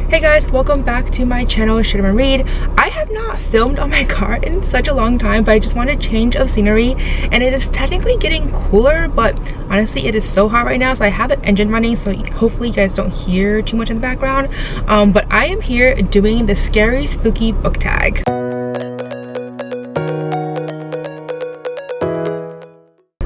Hey guys, welcome back to my channel, Should I Read. I have not filmed on my car in such a long time, but I just want a change of scenery, and it is technically getting cooler, but honestly it is so hot right now, so I have the engine running, so hopefully you guys don't hear too much in the background. But I am here doing the scary spooky book tag.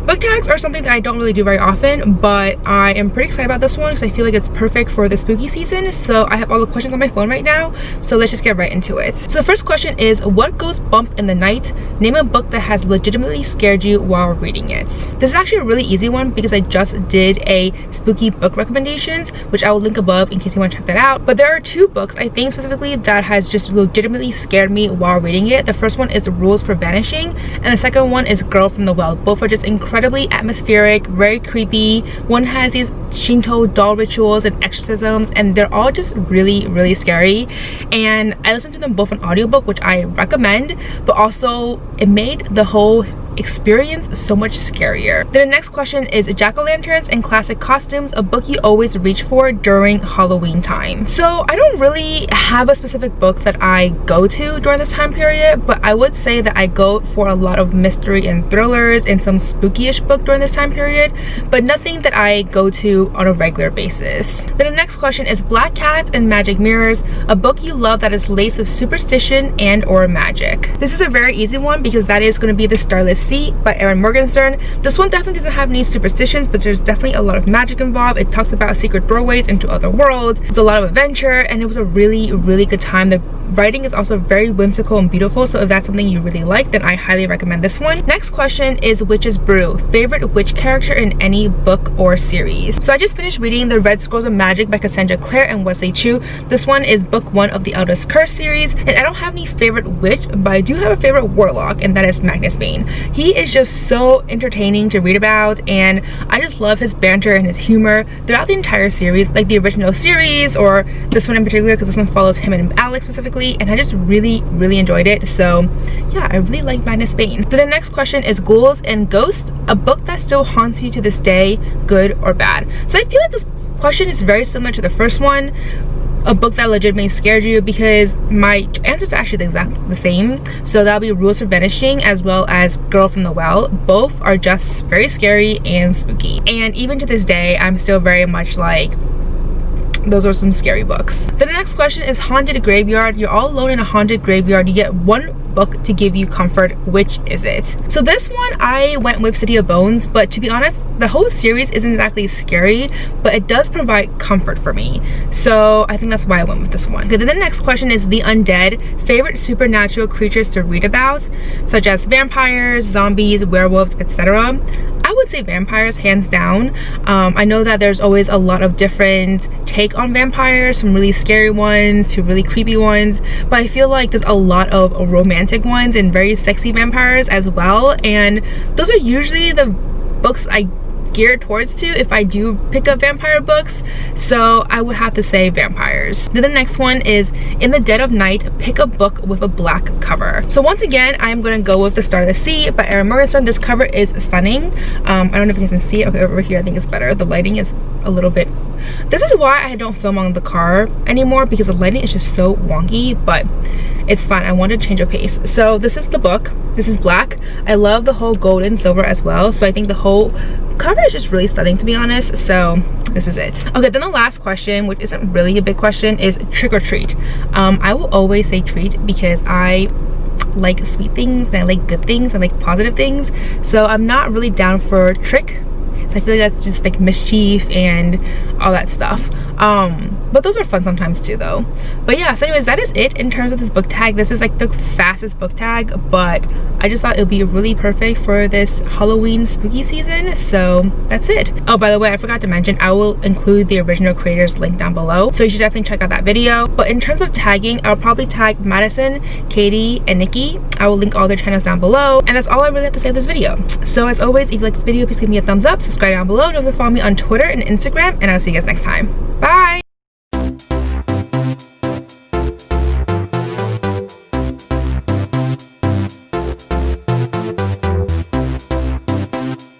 Book tags are something that I don't really do very often, but I am pretty excited about this one because I feel like it's perfect for the spooky season. So I have all the questions on my phone right now, so let's just get right into it. So the first question is, what goes bump in the night? Name a book that has legitimately scared you while reading it. This is actually a really easy one because I just did a spooky book recommendations, which I will link above in case you want to check that out. But there are two books I think specifically that has just legitimately scared me while reading it. The first one is Rules for Vanishing, and the second one is Girl from the Well. Both are just incredibly atmospheric, very creepy. One has these Shinto doll rituals and exorcisms, and they're all just really scary. And I listened to them both on audiobook, which I recommend, but also it made the whole experience so much scarier. Then the next question is jack-o'-lanterns and classic costumes, a book you always reach for during Halloween time. So I don't really have a specific book that I go to during this time period, but I would say that I go for a lot of mystery and thrillers and some spooky-ish book during this time period, but nothing that I go to on a regular basis. Then the next question is Black Cats and Magic Mirrors, a book you love that is laced with superstition and or magic. This is a very easy one because that is going to be The Starless Sea by Erin Morgenstern. This one definitely doesn't have any superstitions, but there's definitely a lot of magic involved. It talks about secret doorways into other worlds. It's a lot of adventure, and it was a really good time. The writing is also very whimsical and beautiful, so if that's something you really like, then I highly recommend this one. Next question is Witch's Brew, favorite witch character in any book or series. So I just finished reading The Red Scrolls of Magic by Cassandra Clare and Wesley Chu. This one is book 1 of the Eldest Curse series, and I don't have any favorite witch, but I do have a favorite warlock, and that is Magnus Bane. He is just so entertaining to read about, and I just love his banter and his humor throughout the entire series, like the original series or this one in particular, because this one follows him and Alex specifically, and I just really enjoyed it. So yeah, I really like Magnus Bane. Then the next question is Ghouls and Ghosts, a book that still haunts you to this day, good or bad. So I feel like this question is very similar to the first one, a book that legitimately scared you, because my answers are actually exactly the same. So that'll be Rules for Vanishing as well as Girl from the Well. Both are just very scary and spooky, and even to this day I'm still very much like, those are some scary books. Then the next question is Haunted Graveyard. You're all alone in a haunted graveyard. You get one book to give you comfort. Which is it? So this one I went with City of Bones, but to be honest, the whole series isn't exactly scary, but it does provide comfort for me. So I think that's why I went with this one. Okay, then the next question is The Undead, favorite supernatural creatures to read about, such as vampires, zombies, werewolves, etc. I would say vampires, hands down. I know that there's always a lot of different take on vampires, from really scary ones to really creepy ones, but I feel like there's a lot of romantic ones and very sexy vampires as well, and those are usually the books I geared towards to if I do pick up vampire books, so I would have to say vampires. Then the next one is In the Dead of Night, pick a book with a black cover. So once again, I'm gonna go with The Starless Sea by Erin Morgenstern. This cover is stunning. I don't know if you guys can see it. Okay, over here I think it's better. The lighting is a little bit, this is why I don't film on the car anymore, because the lighting is just so wonky, but it's fine. I want to change of pace. So this is the book. This is black. I love the whole gold and silver as well, so I think the whole cover is just really stunning, to be honest. So this is it. Okay, then the last question, which isn't really a big question, is trick or treat. I will always say treat because I like sweet things and I like good things, I like positive things, so I'm not really down for trick. I feel like that's just like mischief and all that stuff, but those are fun sometimes too though. But yeah, so anyways, that is it in terms of this book tag. This is like the fastest book tag, but I just thought it would be really perfect for this Halloween spooky season, so that's it. Oh, by the way, I forgot to mention, I will include the original creators link down below, so you should definitely check out that video. But in terms of tagging, I'll probably tag Madison, Katie, and Nikki. I will link all their channels down below, and that's all I really have to say in this video. So as always, if you like this video, please give me a thumbs up, subscribe down below, don't forget to follow me on Twitter and Instagram, and I'll see you guys next time. Bye!